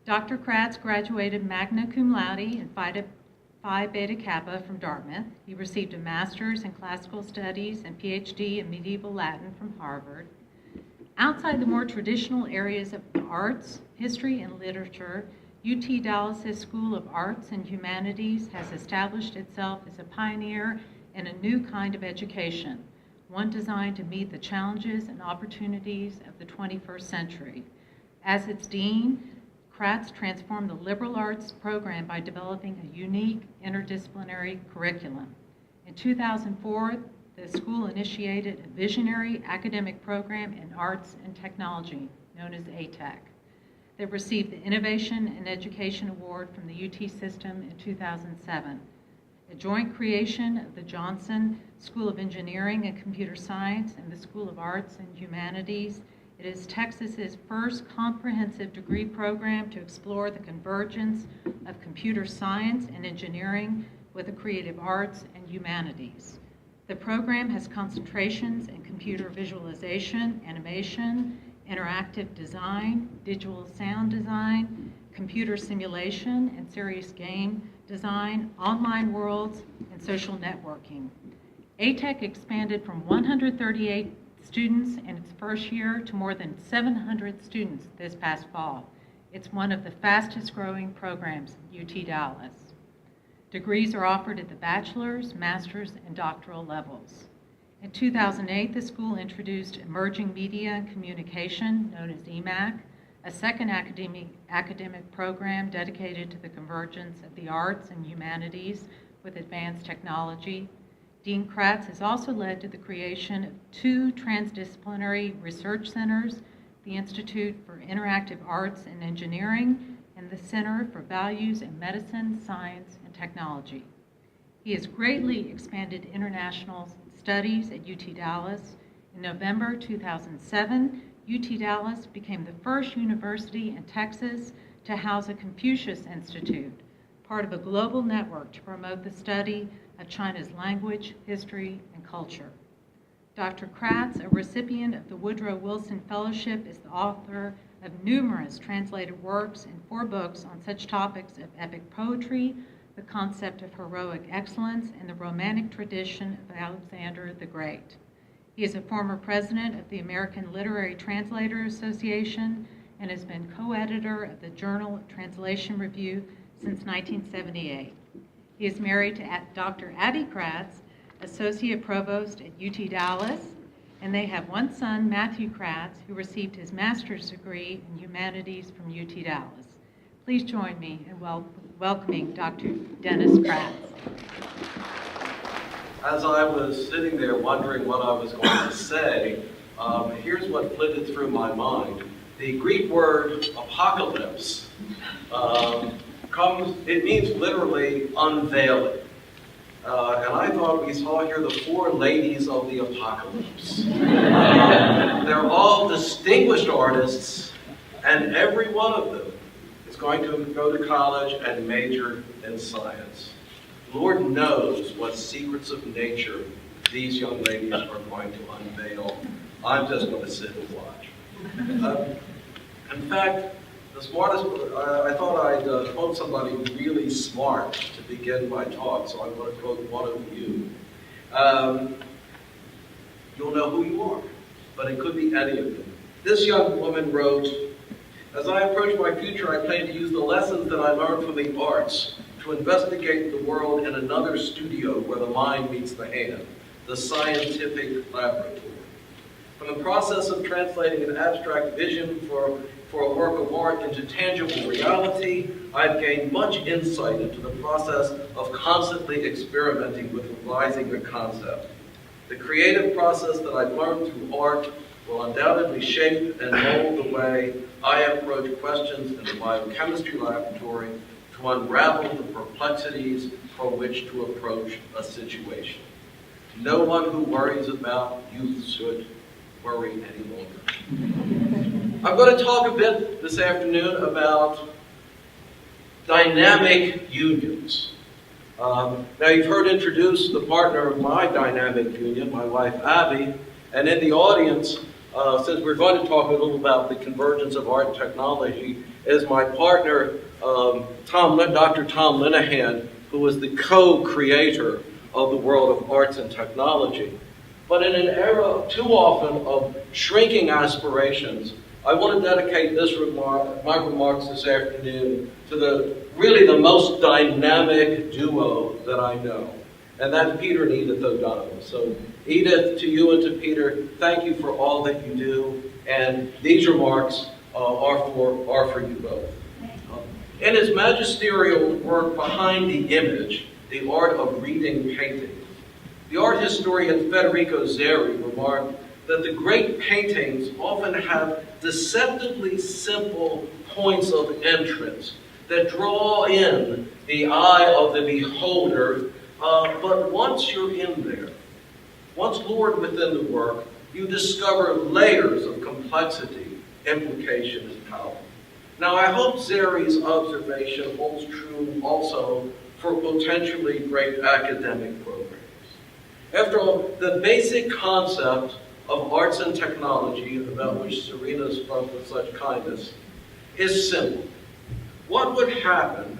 Dr. Kratz graduated magna cum laude in Phi Beta Kappa from Dartmouth. He received a master's in classical studies and PhD in medieval Latin from Harvard. Outside the more traditional areas of the arts, history, and literature, UT Dallas' School of Arts and Humanities has established itself as a pioneer in a new kind of education, one designed to meet the challenges and opportunities of the 21st century. As its dean, Kratz transformed the liberal arts program by developing a unique interdisciplinary curriculum. In 2004, the school initiated a visionary academic program in arts and technology, known as ATEC. They received the Innovation in Education Award from the UT system in 2007. A joint creation of the Johnson School of Engineering and Computer Science and the School of Arts and Humanities, it is Texas's first comprehensive degree program to explore the convergence of computer science and engineering with the creative arts and humanities. The program has concentrations in computer visualization, animation, interactive design, digital sound design, computer simulation and serious game design, online worlds, and social networking. ATEC expanded from 138 students in its first year to more than 700 students this past fall. It's one of the fastest growing programs at UT Dallas. Degrees are offered at the bachelor's, master's, and doctoral levels. In 2008, the school introduced Emerging Media and Communication, known as EMAC, a second academic program dedicated to the convergence of the arts and humanities with advanced technology. Dean Kratz has also led to the creation of two transdisciplinary research centers, the Institute for Interactive Arts and Engineering and the Center for Values in Medicine, Science, and Technology. He has greatly expanded international studies at UT Dallas. In November 2007, UT Dallas became the first university in Texas to house a Confucius Institute, part of a global network to promote the study of China's language, history, and culture. Dr. Kratz, a recipient of the Woodrow Wilson Fellowship, is the author of numerous translated works and 4 books on such topics of epic poetry, the concept of heroic excellence, and the romantic tradition of Alexander the Great. He is a former president of the American Literary Translators Association and has been co-editor of the Journal of Translation Review since 1978. He is married to Dr. Abby Kratz, Associate Provost at UT Dallas, and they have one son, Matthew Kratz, who received his master's degree in humanities from UT Dallas. Please join me in welcoming Dr. Dennis Kratz. As I was sitting there wondering what I was going to say, here's what flitted through my mind. The Greek word apocalypse it means literally unveiling. And I thought we saw here the 4 ladies of the apocalypse. They're all distinguished artists, and every one of them is going to go to college and major in science. Lord knows what secrets of nature these young ladies are going to unveil. I'm just going to sit and watch. In fact, the smartest, I thought I'd quote somebody really smart to begin my talk, so I'm going to quote one of you. You'll know who you are, but it could be any of them. This young woman wrote, "As I approach my future, I plan to use the lessons that I learned from the arts to investigate the world in another studio where the mind meets the hand, the scientific laboratory. From the process of translating an abstract vision for a work of art into tangible reality, I've gained much insight into the process of constantly experimenting with revising a concept. The creative process that I've learned through art will undoubtedly shape and mold the way I approach questions in the biochemistry laboratory to unravel the perplexities from which to approach a situation. No one who worries about youth should worry any longer." I'm going to talk a bit this afternoon about dynamic unions. Now you've heard introduce the partner of my dynamic union, my wife Abby, and in the audience, since we're going to talk a little about the convergence of art and technology is my partner, Dr. Tom Linehan, who was the co-creator of the world of arts and technology. But in an era too often of shrinking aspirations, I want to dedicate my remarks this afternoon to really the most dynamic duo that I know, and that's Peter and Edith O'Donovan. So Edith, to you and to Peter, thank you for all that you do, and these remarks are for you both. In his magisterial work Behind the Image, The Art of Reading Painting, the art historian Federico Zeri remarked that the great paintings often have deceptively simple points of entrance that draw in the eye of the beholder, but once you're in there, once lured within the work, you discover layers of complexity, implication, and power. Now, I hope Zeri's observation holds true also for potentially great academic programs. After all, the basic concept of arts and technology, about which Serena spoke with such kindness, is simple. What would happen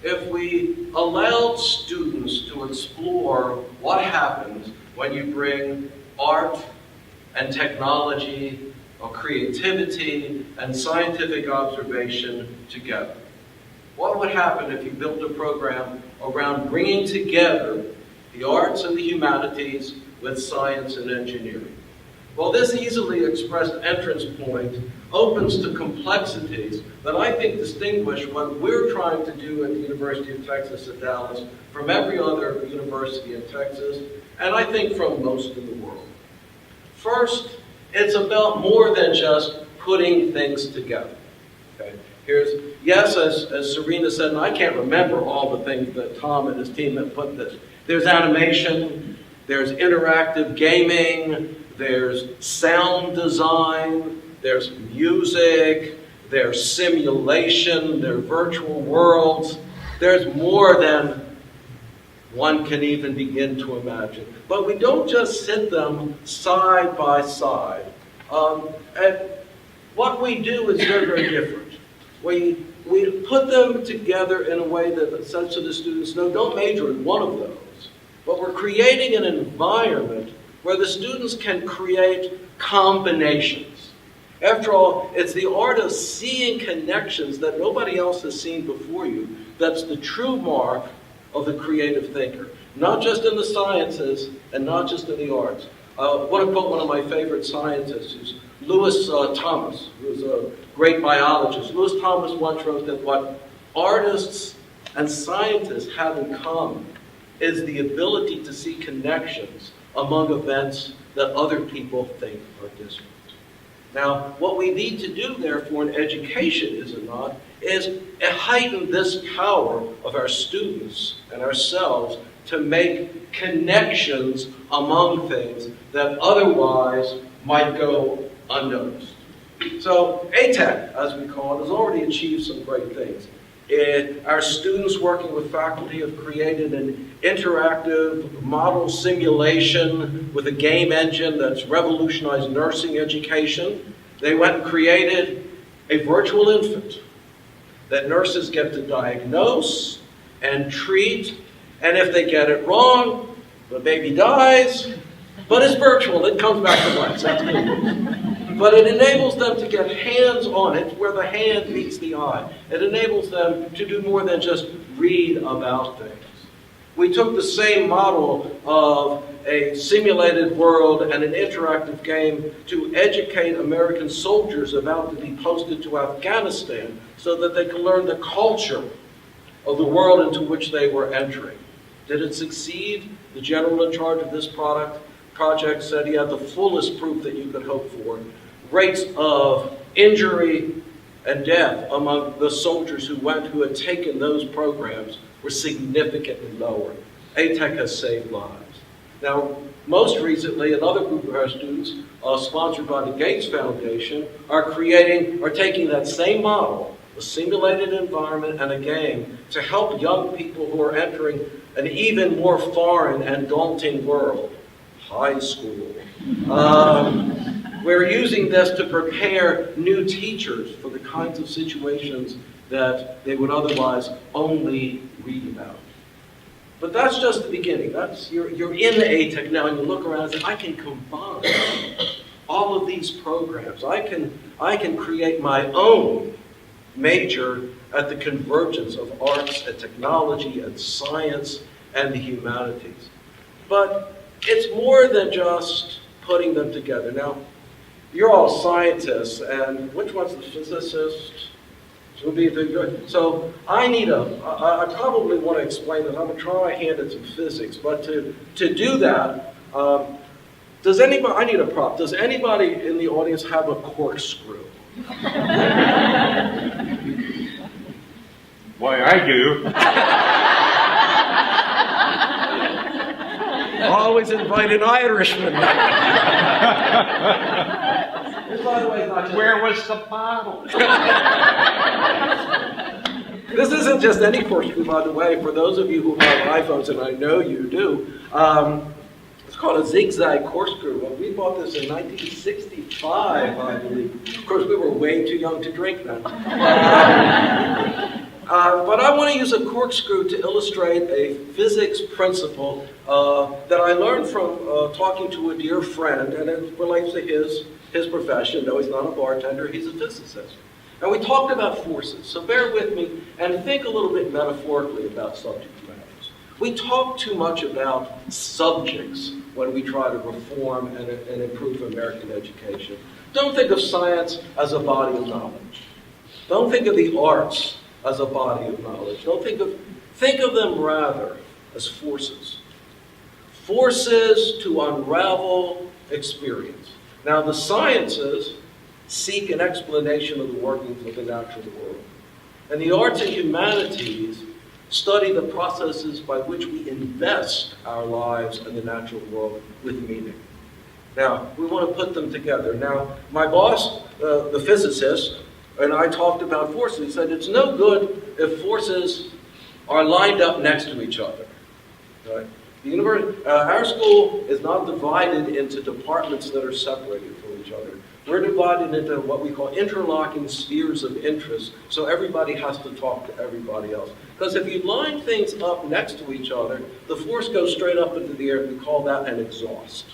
if we allowed students to explore what happens when you bring art and technology, or creativity and scientific observation together? What would happen if you built a program around bringing together the arts and the humanities with science and engineering? Well, this easily expressed entrance point opens to complexities that I think distinguish what we're trying to do at the University of Texas at Dallas from every other university in Texas, and I think from most of the world. First, it's about more than just putting things together. Okay? Yes, as Serena said, and I can't remember all the things that Tom and his team have put this. There's animation, there's interactive gaming, there's sound design, there's music, there's simulation, there's virtual worlds. There's more than one can even begin to imagine. But we don't just sit them side by side. And what we do is very, very different. We put them together in a way that says to the students, no, don't major in one of those. But we're creating an environment where the students can create combinations. After all, it's the art of seeing connections that nobody else has seen before you that's the true mark of the creative thinker. Not just in the sciences and not just in the arts. I want to quote one of my favorite scientists, who's Lewis Thomas, who's a great biologist. Lewis Thomas once wrote that what artists and scientists have in common is the ability to see connections among events that other people think are disparate. Now, what we need to do, therefore, in education, is it not, is heighten this power of our students and ourselves to make connections among things that otherwise might go unnoticed. So ATEC, as we call it, has already achieved some great things. Our students working with faculty have created an interactive model simulation with a game engine that's revolutionized nursing education. They went and created a virtual infant that nurses get to diagnose and treat, and if they get it wrong, the baby dies, but it's virtual, it comes back to life, so that's good. But it enables them to get hands-on. It's where the hand meets the eye. It enables them to do more than just read about things. We took the same model of a simulated world and an interactive game to educate American soldiers about to be posted to Afghanistan so that they can learn the culture of the world into which they were entering. Did it succeed? The general in charge of this project said he had the fullest proof that you could hope for. Rates of injury and death among the soldiers who had taken those programs were significantly lower. ATEC has saved lives. Now, most recently, another group of our students, sponsored by the Gates Foundation, are taking that same model, a simulated environment and a game, to help young people who are entering an even more foreign and daunting world, high school. We're using this to prepare new teachers for the kinds of situations that they would otherwise only read about. But that's just the beginning. You're in a tech now, and you look around and say, I can combine all of these programs. I can create my own major at the convergence of arts and technology and science and the humanities. But it's more than just putting them together. Now, you're all scientists, and which one's the physicist? So I probably want to explain this. I'm going to try my hand at some physics, but to do that, I need a prop. Does anybody in the audience have a corkscrew? Why, I do. Always invite an Irishman. By the way, not just Where was the bottle? This isn't just any corkscrew, by the way. For those of you who have iPhones, and I know you do, it's called a zigzag corkscrew. Well, we bought this in 1965, I believe. Of course, we were way too young to drink then. But I want to use a corkscrew to illustrate a physics principle that I learned from talking to a dear friend, and it relates to his profession. No, he's not a bartender, he's a physicist. And we talked about forces, so bear with me and think a little bit metaphorically about subject matters. We talk too much about subjects when we try to reform and improve American education. Don't think of science as a body of knowledge. Don't think of the arts as a body of knowledge. Think of them rather as forces. Forces to unravel experience. Now, the sciences seek an explanation of the workings of the natural world. And the arts and humanities study the processes by which we invest our lives in the natural world with meaning. Now, we want to put them together. Now, my boss, the physicist, and I talked about forces. He said, it's no good if forces are lined up next to each other. Right? Our school is not divided into departments that are separated from each other. We're divided into what we call interlocking spheres of interest, so everybody has to talk to everybody else. Because if you line things up next to each other, the force goes straight up into the air. We call that an exhaust.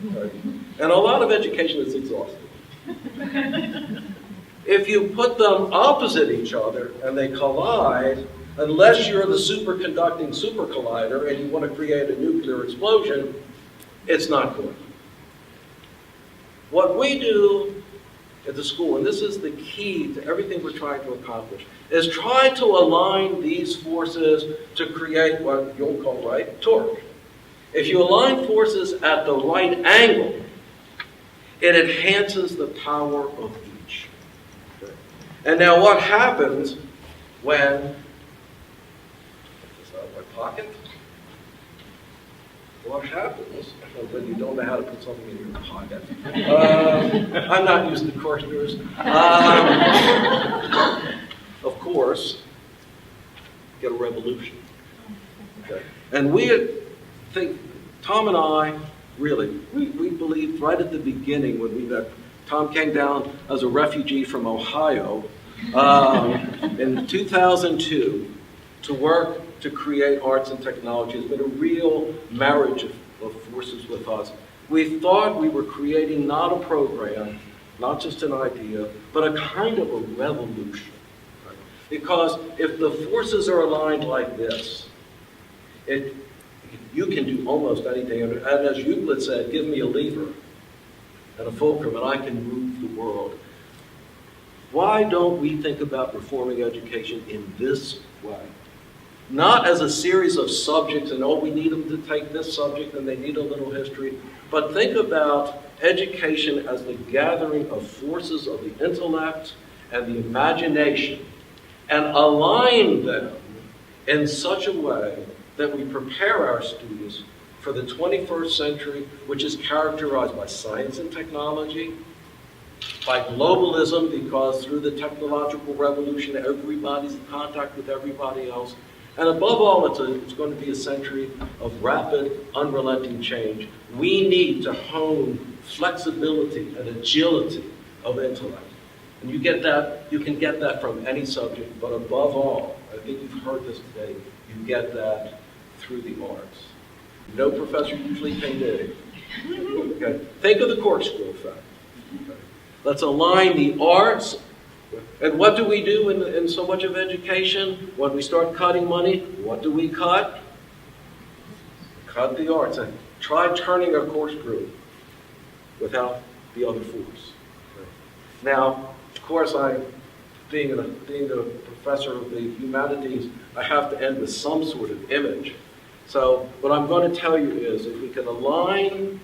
Right? And a lot of education is exhausting. If you put them opposite each other and they collide, unless you're the superconducting super collider and you want to create a nuclear explosion, it's not good. What we do at the school, and this is the key to everything we're trying to accomplish, is try to align these forces to create what you'll call, right, torque. If you align forces at the right angle, it enhances the power of each. Okay. And now what happens when, pocket? What happens when you don't know how to put something in your pocket? I'm not used to corkscrews. Of course, get a revolution. Okay. And we think, Tom and I, really, we believed right at the beginning when we met. Tom came down as a refugee from Ohio in 2002 to work to create arts and technology. It's been a real marriage of forces with us. We thought we were creating not a program, not just an idea, but a kind of a revolution. Right? Because if the forces are aligned like this, you can do almost anything. And as Euclid said, give me a lever and a fulcrum and I can move the world. Why don't we think about reforming education in this way? Not as a series of subjects and, we need them to take this subject and they need a little history, but think about education as the gathering of forces of the intellect and the imagination and align them in such a way that we prepare our students for the 21st century, which is characterized by science and technology, by globalism, because through the technological revolution, everybody's in contact with everybody else. And above all, it's going to be a century of rapid, unrelenting change. We need to hone flexibility and agility of intellect. And you can get that from any subject, but above all, I think you've heard this today, you get that through the arts. No professor usually paid it. Okay. Think of the corkscrew effect. Okay. Let's align the arts. And what do we do in so much of education? When we start cutting money, what do we cut? Cut the arts. And try turning a corkscrew without the other force. Okay. Now, of course, being a professor of the humanities, I have to end with some sort of image. So what I'm going to tell you is if we can align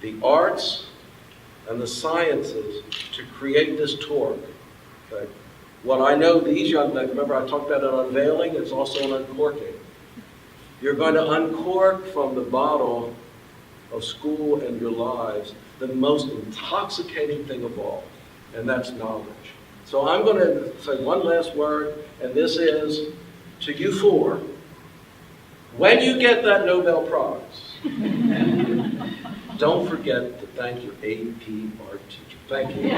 the arts and the sciences to create this torque, okay, what I know these young men, remember I talked about an unveiling, it's also an uncorking. You're going to uncork from the bottle of school and your lives the most intoxicating thing of all, and that's knowledge. So I'm going to say one last word, and this is to you four. When you get that Nobel Prize, don't forget to thank your AP art teacher. Thank you.